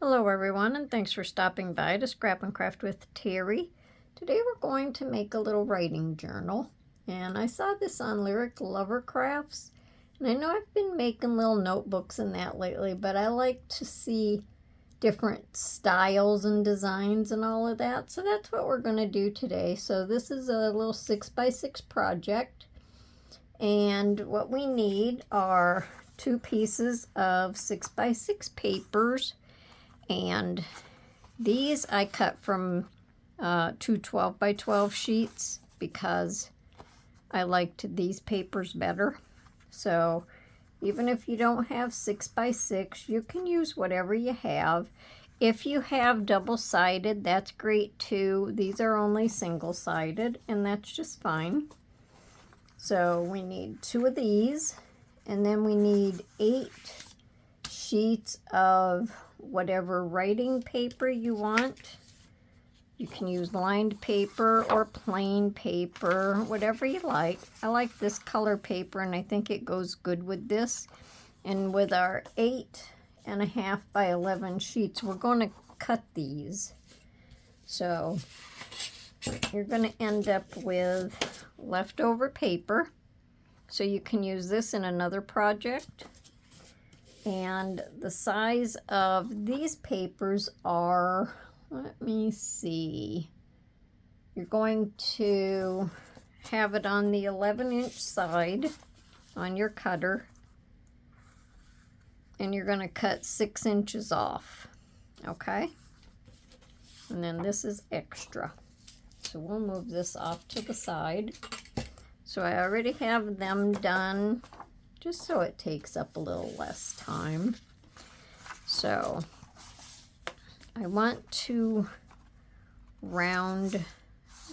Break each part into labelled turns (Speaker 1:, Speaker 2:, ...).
Speaker 1: Hello everyone, and thanks for stopping by to Scrap and Craft with Terry. Today we're going to make a little writing journal, and I saw this on Lyric Lover Crafts, and I know I've been making little notebooks and that lately, but I like to see different styles and designs and all of that, so that's what we're going to do today. So this is a little 6x6 project, and what we need are 2 pieces of 6x6 papers. And these I cut from 2 12x12 sheets because I liked these papers better. So even if you don't have 6x6, you can use whatever you have. If you have double-sided, that's great too. These are only single-sided, and that's just fine. So we need 2 of these, and then we need 8 sheets of whatever writing paper you want. You can use lined paper or plain paper, whatever you like. I like this color paper, and I think it goes good with this. And with our 8.5 by 11 sheets, we're going to cut these. So you're going to end up with leftover paper. So you can use this in another project. And the size of these papers are, let me see, you're going to have it on the 11-inch side on your cutter, and you're going to cut 6 inches off, okay? And then this is extra. So we'll move this off to the side. So I already have them done, just so it takes up a little less time. So I want to round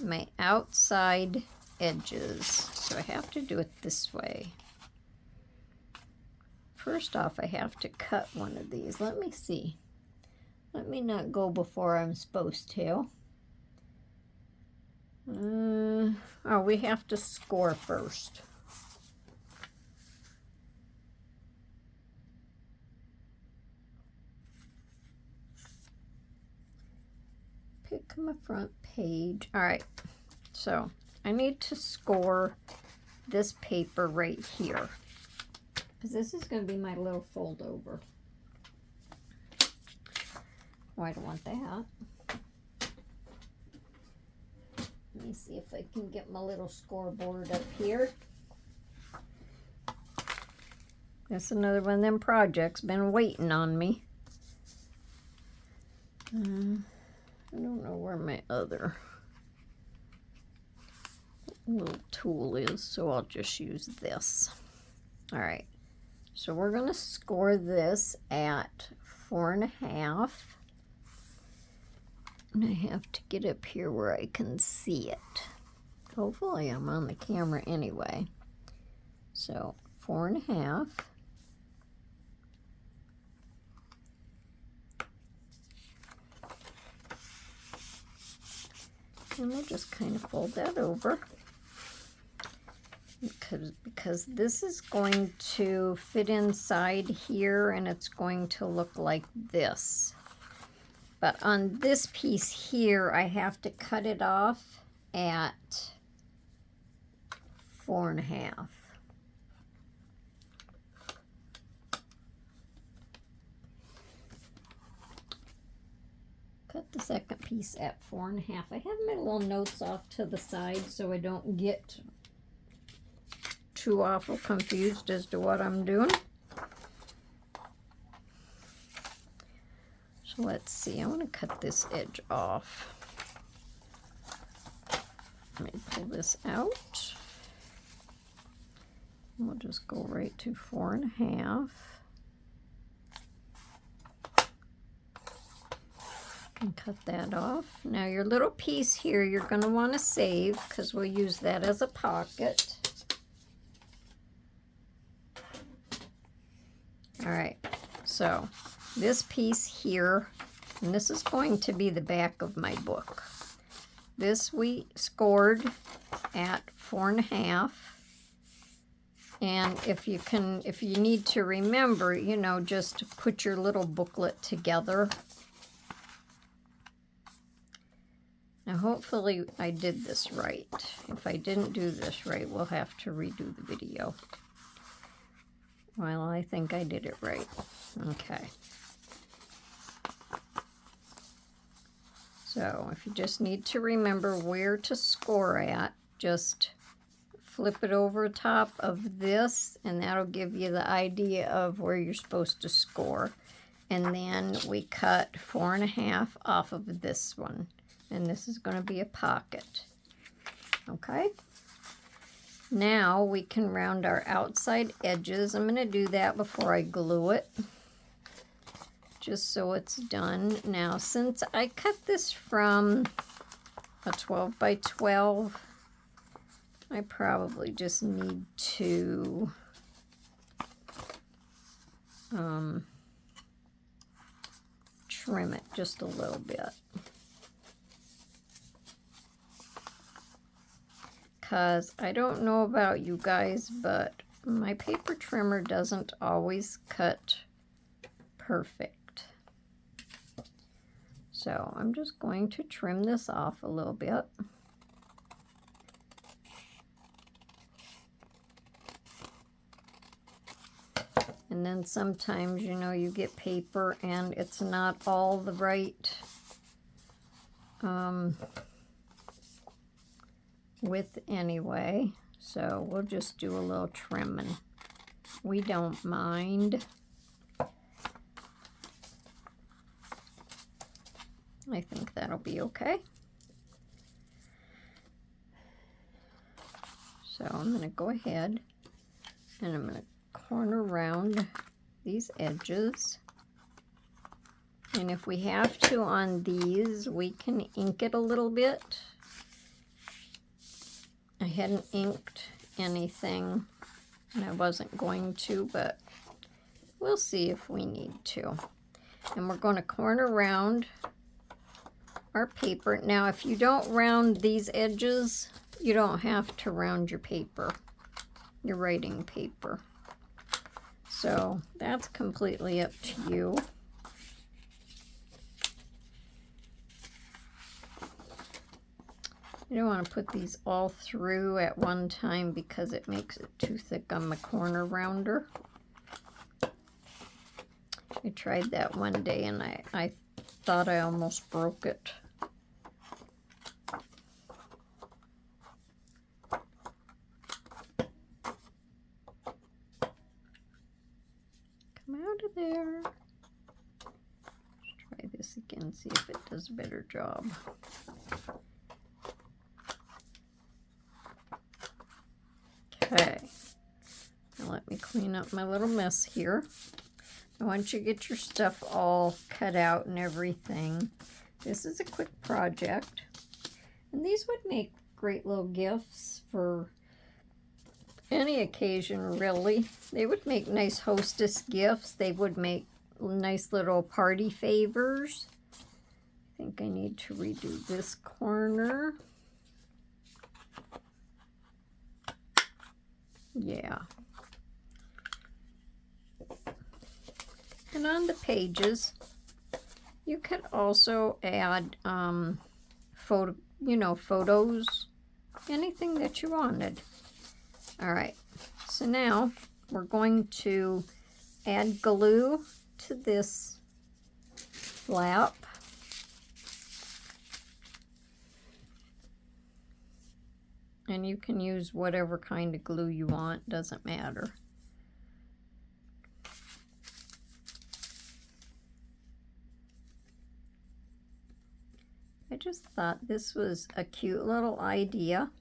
Speaker 1: my outside edges, so I have to do it this way. First off, I have to cut one of these. Let me see. Let me not go before I'm supposed to. Oh, we have to score first. Pick my front page. All right, so I need to score this paper right here, because this is going to be my little fold over. Oh, I don't want that. Let me see if I can get my little scoreboard up here. That's another one of them projects been waiting on me. I don't know where my other little tool is, so I'll just use this. All right, so we're going to score this at 4.5. And I have to get up here where I can see it. Hopefully I'm on the camera anyway. So 4.5. And we'll just kind of fold that over, because this is going to fit inside here, and it's going to look like this. But on this piece here, I have to cut it off at 4.5. Cut the second piece at 4.5. I have my little notes off to the side so I don't get too awful confused as to what I'm doing. So let's see, I want to cut this edge off. Let me pull this out. We'll just go right to 4.5. And cut that off. Now your little piece here you're going to want to save, because we'll use that as a pocket. All right, so this piece here, and this is going to be the back of my book. This we scored at 4.5. And if you need to remember, just put your little booklet together Now hopefully I did this right. If I didn't do this right, we'll have to redo the video. Well, I think I did it right. Okay. So if you just need to remember where to score at, just flip it over top of this, and that'll give you the idea of where you're supposed to score. And then we cut 4.5 off of this one. And this is going to be a pocket. Okay? Now we can round our outside edges. I'm going to do that before I glue it, just so it's done. Now, since I cut this from a 12 by 12, I probably just need to trim it just a little bit. Because I don't know about you guys, but my paper trimmer doesn't always cut perfect. So I'm just going to trim this off a little bit. And then sometimes, you know, you get paper and it's not all the right width anyway. So we'll just do a little trimming. We don't mind. I think that'll be okay. So I'm going to go ahead and I'm going to corner around these edges. And if we have to on these, we can ink it a little bit. I hadn't inked anything, and I wasn't going to, but we'll see if we need to. And we're going to corner around our paper. Now, if you don't round these edges, you don't have to round your paper, your writing paper. So that's completely up to you. You don't want to put these all through at one time because it makes it too thick on the corner rounder. I tried that one day and I thought I almost broke it. Come out of there. Let's try this again, see if it does a better job. Okay, now let me clean up my little mess here. Now once you get your stuff all cut out and everything, this is a quick project. And these would make great little gifts for any occasion, really. They would make nice hostess gifts. They would make nice little party favors. I think I need to redo this corner. Yeah. And on the pages, you could also add photos, anything that you wanted. All right. So now we're going to add glue to this flap. And you can use whatever kind of glue you want, doesn't matter. I just thought this was a cute little idea.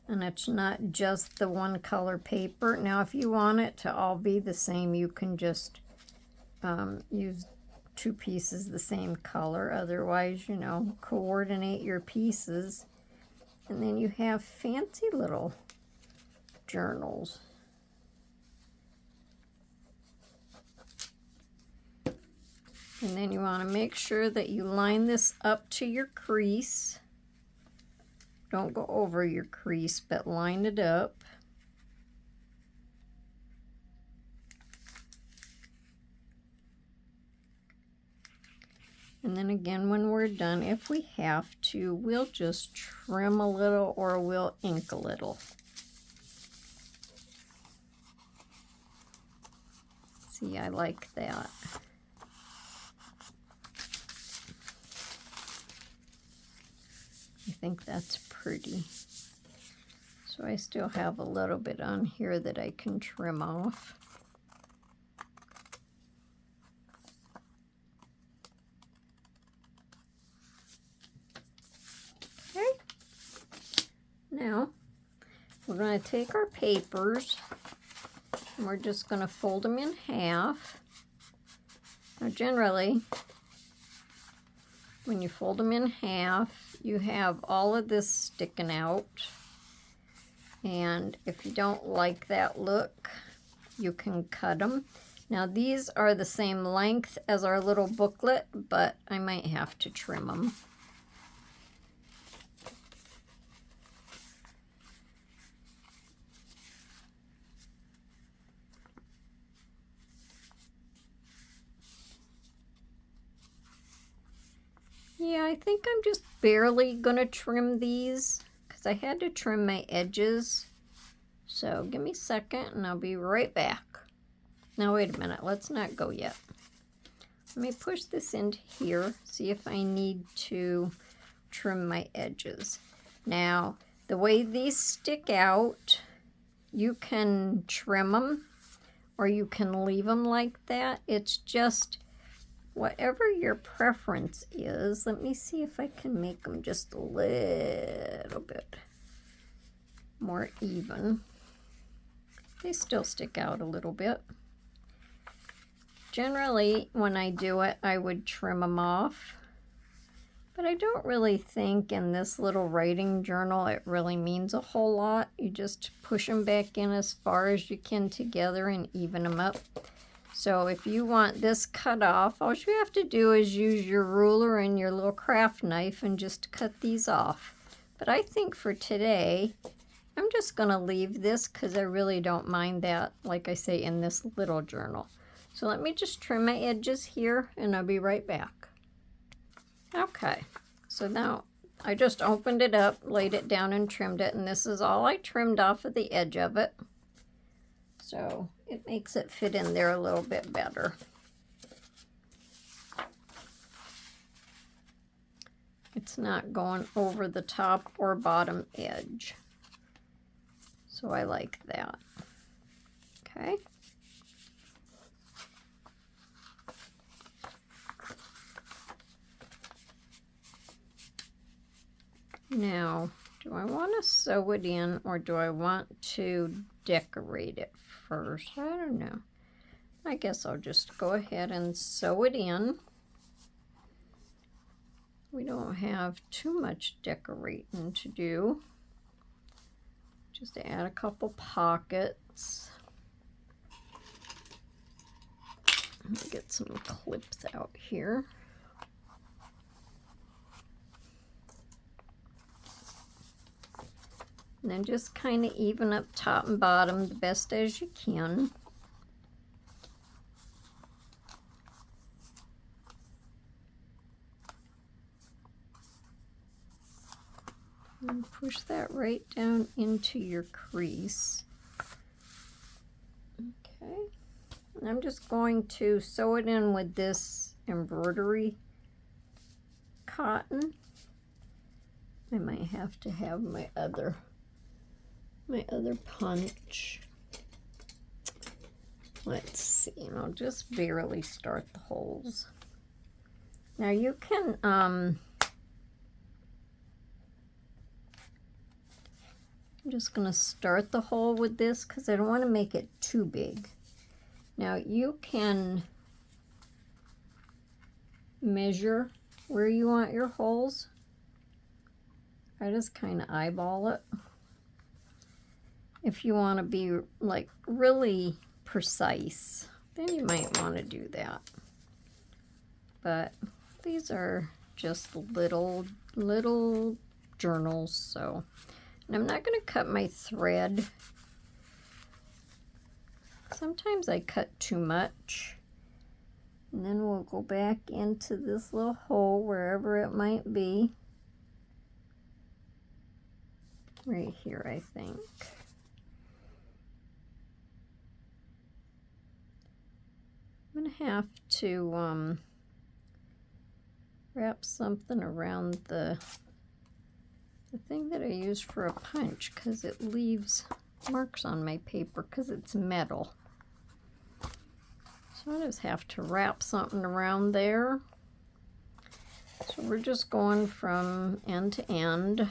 Speaker 1: And it's not just the one color paper. Now, if you want it to all be the same, you can just use 2 pieces the same color. Otherwise, you know, coordinate your pieces. And then you have fancy little journals. And then you want to make sure that you line this up to your crease. Don't go over your crease, but line it up. And then again, when we're done, if we have to, we'll just trim a little or we'll ink a little. See, I like that. I think that's pretty. So I still have a little bit on here that I can trim off. Okay. Now, we're going to take our papers and we're just going to fold them in half. Now, generally, when you fold them in half, you have all of this sticking out. And if you don't like that look, you can cut them. Now, these are the same length as our little booklet, but I might have to trim them. Yeah, I think I'm just barely gonna trim these because I had to trim my edges. So give me a second and I'll be right back. Now wait a minute, let's not go yet. Let me push this into here, see if I need to trim my edges. Now, the way these stick out, you can trim them or you can leave them like that. It's just whatever your preference is. Let me see if I can make them just a little bit more even. They still stick out a little bit. Generally, when I do it, I would trim them off. But I don't really think in this little writing journal it really means a whole lot. You just push them back in as far as you can together and even them up. So if you want this cut off, all you have to do is use your ruler and your little craft knife and just cut these off. But I think for today, I'm just going to leave this because I really don't mind that, like I say, in this little journal. So let me just trim my edges here and I'll be right back. Okay, so now I just opened it up, laid it down and trimmed it, and this is all I trimmed off of the edge of it. So it makes it fit in there a little bit better. It's not going over the top or bottom edge. So I like that. Okay. Now, do I want to sew it in or do I want to decorate it first? I don't know. I guess I'll just go ahead and sew it in. We don't have too much decorating to do. Just to add a couple pockets. Let me get some clips out here. And then just kind of even up top and bottom the best as you can. And push that right down into your crease. Okay. And I'm just going to sew it in with this embroidery cotton. I might have to have my other punch. Let's see, and I'll just barely start the holes. Now you can I'm just going to start the hole with this because I don't want to make it too big. Now you can measure where you want your holes. I just kind of eyeball it. If you want to be like really precise, then you might want to do that. But these are just little journals, so. And I'm not going to cut my thread. Sometimes I cut too much. And then we'll go back into this little hole, wherever it might be. Right here, I think. I'm going to have to wrap something around the thing that I use for a punch, because it leaves marks on my paper because it's metal. So I just have to wrap something around there. So we're just going from end to end.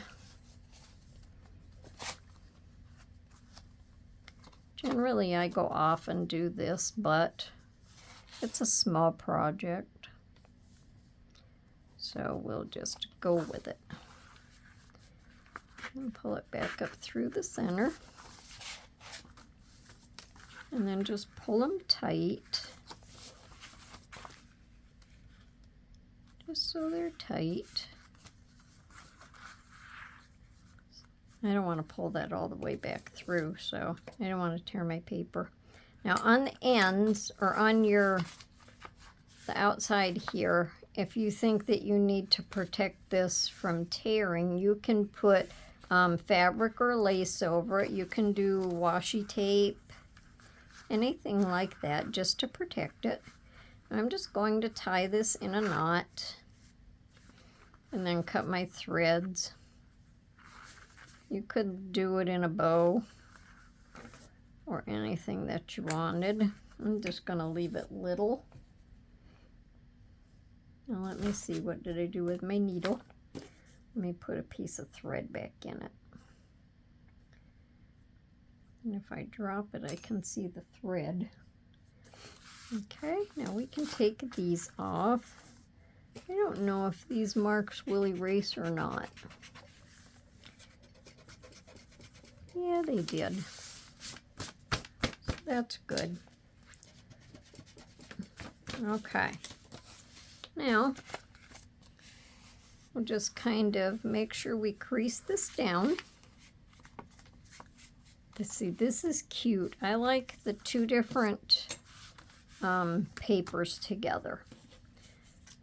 Speaker 1: Generally I go off and do this, but it's a small project, so we'll just go with it. And pull it back up through the center. And then just pull them tight. Just so they're tight. I don't want to pull that all the way back through, so I don't want to tear my paper. Now on the ends, or on the outside here, if you think that you need to protect this from tearing, you can put fabric or lace over it. You can do washi tape, anything like that, just to protect it. I'm just going to tie this in a knot and then cut my threads. You could do it in a bow or anything that you wanted. I'm just going to leave it little. Now let me see, what did I do with my needle? Let me put a piece of thread back in it. And if I drop it, I can see the thread. Okay, now we can take these off. I don't know if these marks will erase or not. Yeah, they did. So that's good. Okay. Now, we'll just kind of make sure we crease this down. Let's see, this is cute. I like the two different papers together.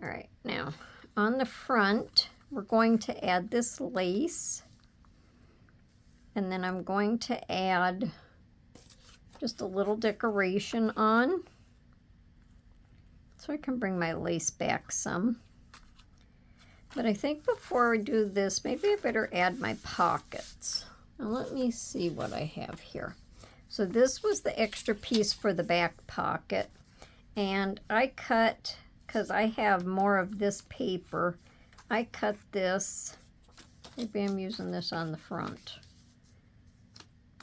Speaker 1: All right, now on the front, we're going to add this lace. And then I'm going to add just a little decoration on. So I can bring my lace back some. But I think before we do this, maybe I better add my pockets. Now let me see what I have here. So this was the extra piece for the back pocket. And I cut, because I have more of this paper, I cut this, maybe I'm using this on the front.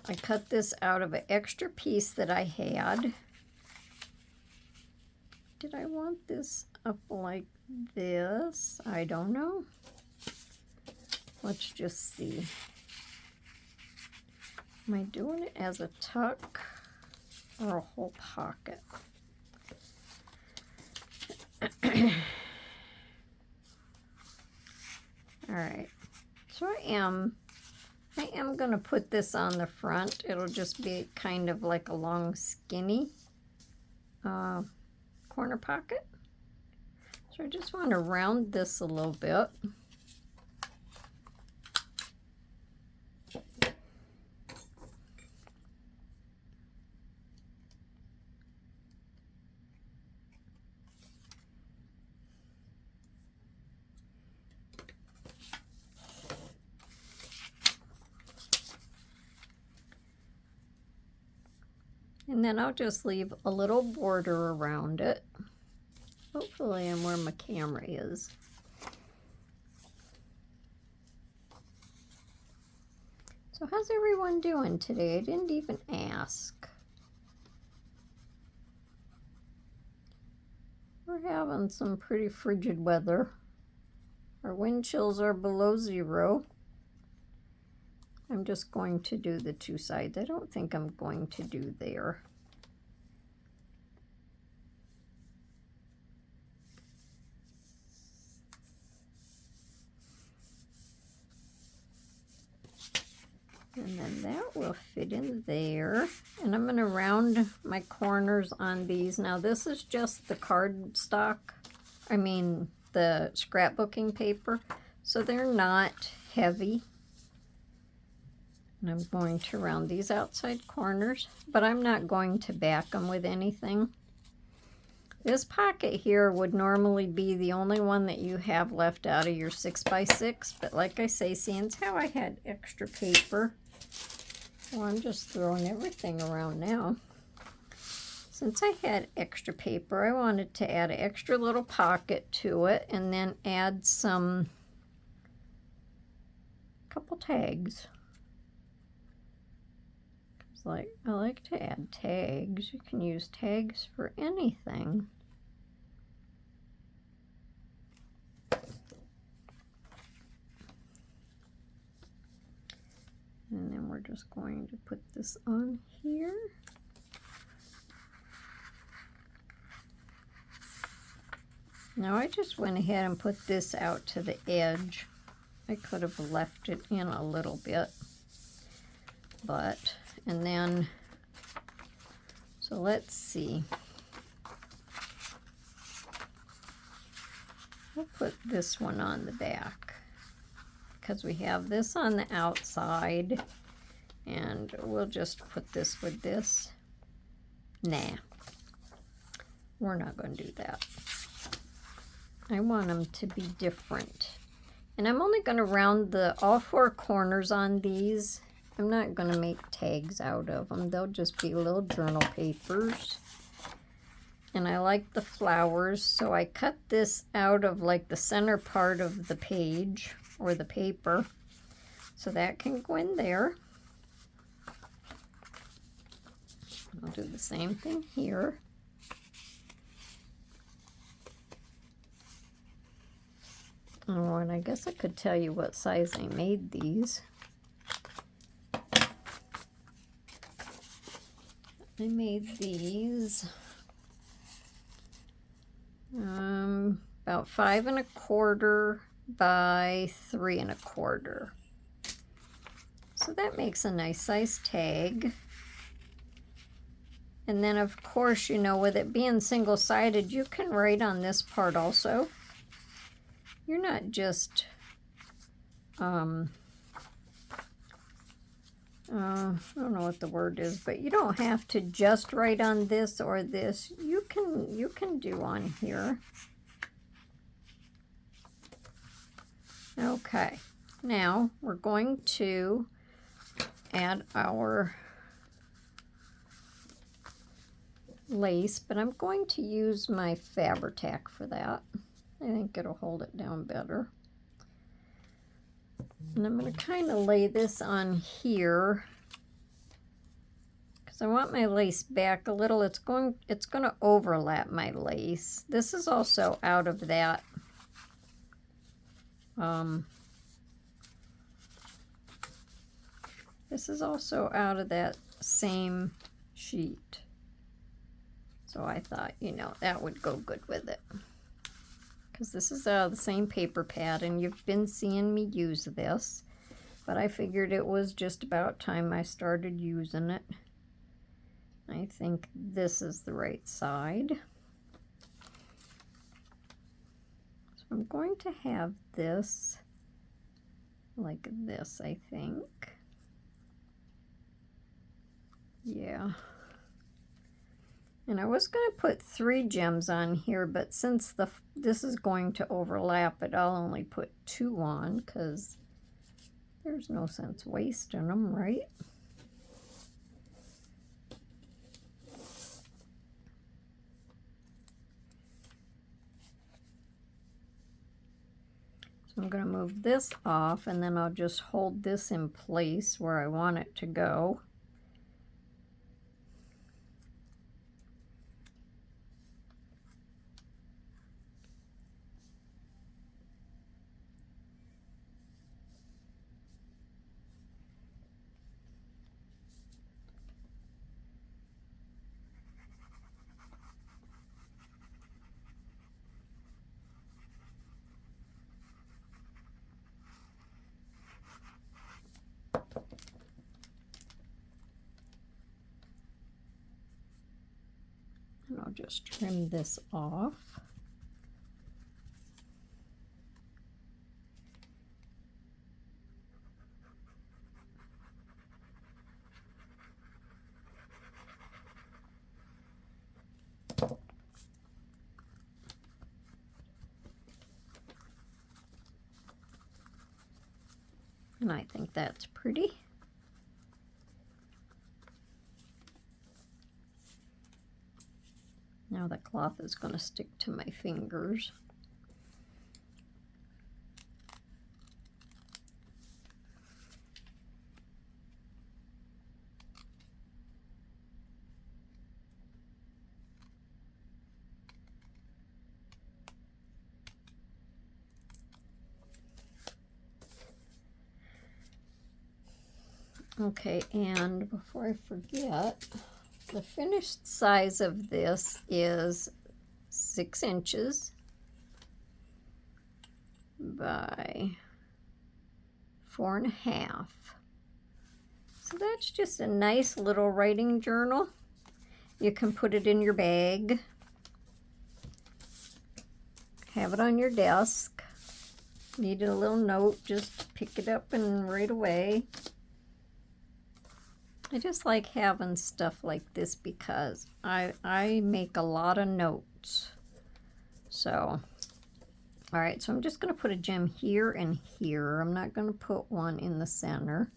Speaker 1: I cut this out of an extra piece that I had. Did I want this up like this? I don't know. Let's just see. Am I doing it as a tuck or a whole pocket? All right. So I am going to put this on the front. It'll just be kind of like a long, skinny corner pocket. So I just want to round this a little bit. And then I'll just leave a little border around it. Hopefully I'm where my camera is. So how's everyone doing today? I didn't even ask. We're having some pretty frigid weather. Our wind chills are below 0. I'm just going to do the two sides. I don't think I'm going to do there. And then that will fit in there. And I'm going to round my corners on these. Now this is just the cardstock, the scrapbooking paper. So they're not heavy. And I'm going to round these outside corners, but I'm not going to back them with anything. This pocket here would normally be the only one that you have left out of your 6x6, but like I say, seeing how I had extra paper, well, I'm just throwing everything around now. Since I had extra paper, I wanted to add an extra little pocket to it and then add couple tags. I like to add tags. You can use tags for anything. And then we're just going to put this on here. Now I just went ahead and put this out to the edge. I could have left it in a little bit, and then, so let's see. We'll put this one on the back because we have this on the outside, and we'll just put this with this. Nah, we're not going to do that. I want them to be different. And I'm only going to round all four corners on these. I'm not going to make tags out of them. They'll just be little journal papers. And I like the flowers, so I cut this out of like the center part of the page or the paper. So that can go in there. I'll do the same thing here. Oh, and I guess I could tell you what size I made these. I made these about 5 1/4 by 3 1/4. So that makes a nice size tag. And then of course, you know, with it being single-sided, you can write on this part also. You're not just I don't know what the word is, but you don't have to just write on this or this. You can do on here. Okay, now we're going to add our lace, but I'm going to use my Fabri-Tac for that. I think it'll hold it down better. And I'm going to kind of lay this on here because I want my lace back a little. It's going to overlap my lace. This is also out of that this is also out of that same sheet. So I thought, you know, that would go good with it. Because this is the same paper pad, and you've been seeing me use this, but I figured it was just about time I started using it. I think this is the right side. So I'm going to have this like this, I think. Yeah. And I was going to put 3 gems on here, but since this is going to overlap it, I'll only put 2 on because there's no sense wasting them, right? So I'm going to move this off, and then I'll just hold this in place where I want it to go. And I'll just trim this off. And I think that's pretty. Now the cloth is going to stick to my fingers. Okay, and before I forget, the finished size of this is 6 inches by 4.5. So that's just a nice little writing journal. You can put it in your bag, have it on your desk. Needed a little note, just pick it up and right away. I just like having stuff like this because I make a lot of notes. So, all right, so I'm just going to put a gem here and here. I'm not going to put one in the center.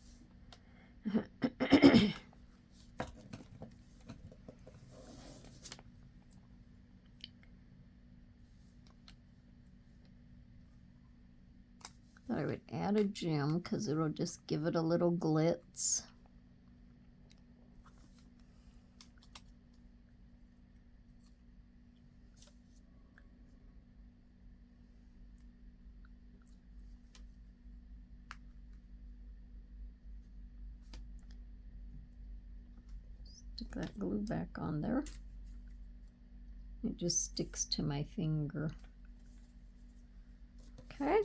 Speaker 1: Thought I would add a gem because it'll just give it a little glitz. Stick that glue back on there. It just sticks to my finger. Okay.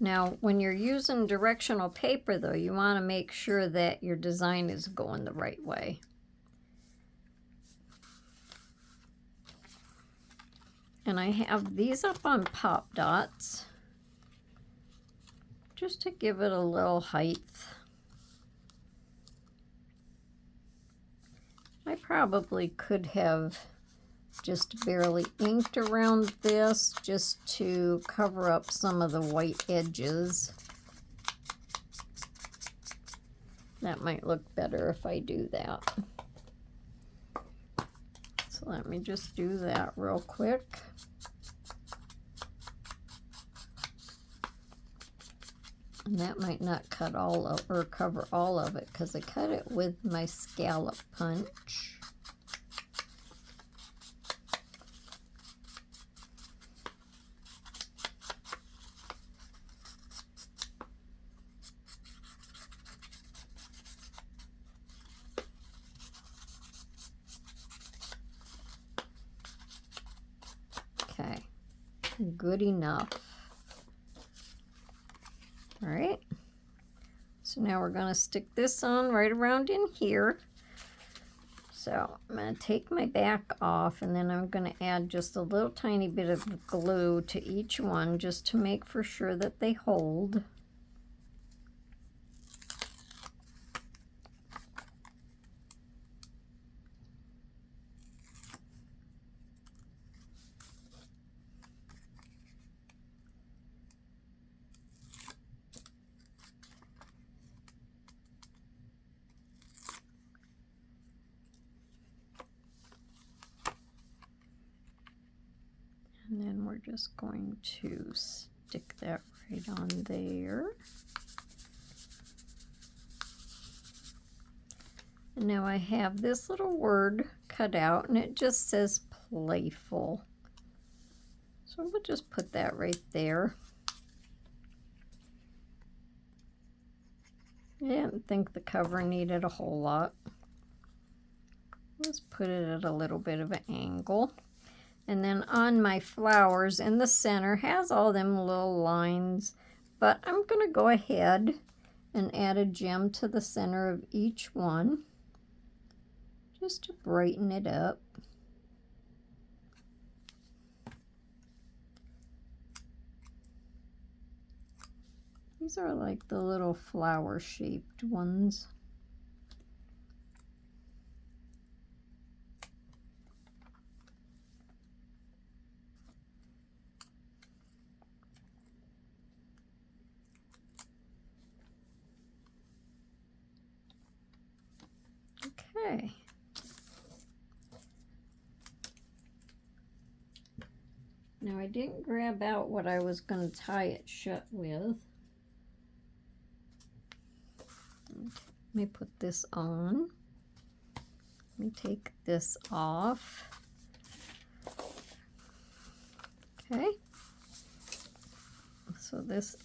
Speaker 1: Now, when you're using directional paper, though, you want to make sure that your design is going the right way. And I have these up on pop dots just to give it a little height. I probably could have just barely inked around this just to cover up some of the white edges. That might look better if I do that. So let me just do that real quick. And that might not cut all of, or cover all of it, because I cut it with my scallop punch. Okay, good enough. All right, so now we're going to stick this on right around in here. So I'm going to take my back off, and then I'm going to add just a little tiny bit of glue to each one just to make for sure that they hold. And then we're just going to stick that right on there. And now I have this little word cut out, and it just says playful. So we'll just put that right there. I didn't think the cover needed a whole lot. Let's put it at a little bit of an angle. And then on my flowers in the center has all them little lines, but I'm going to go ahead and add a gem to the center of each one just to brighten it up. These are like the little flower shaped ones. Okay. Now I didn't grab out what I was going to tie it shut with. Let me put this on. Let me take this off. Okay. So this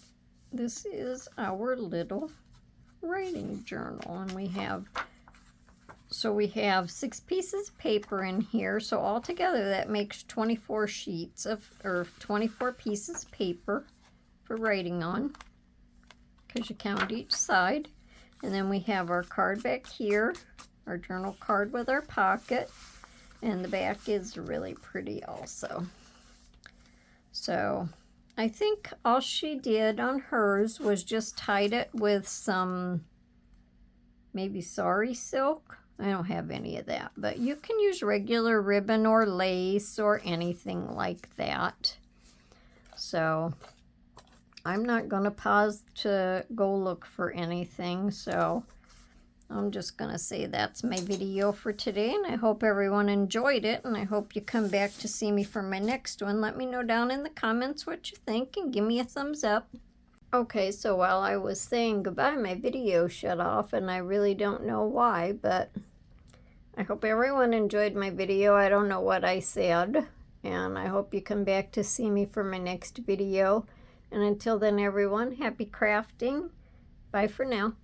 Speaker 1: is our little writing journal, and we have 6 pieces of paper in here. So altogether that makes 24 sheets of, or 24 pieces of paper for writing on, because you count each side. And then we have our card back here, our journal card with our pocket, and the back is really pretty also. So I think all she did on hers was just tied it with some maybe sari silk. I don't have any of that, but you can use regular ribbon or lace or anything like that. So I'm not going to pause to go look for anything, so I'm just going to say that's my video for today, and I hope everyone enjoyed it, and I hope you come back to see me for my next one. Let me know down in the comments what you think, and give me a thumbs up. Okay, so while I was saying goodbye, my video shut off, and I really don't know why, but I hope everyone enjoyed my video. I don't know what I said, and I hope you come back to see me for my next video. And until then, everyone, happy crafting. Bye for now.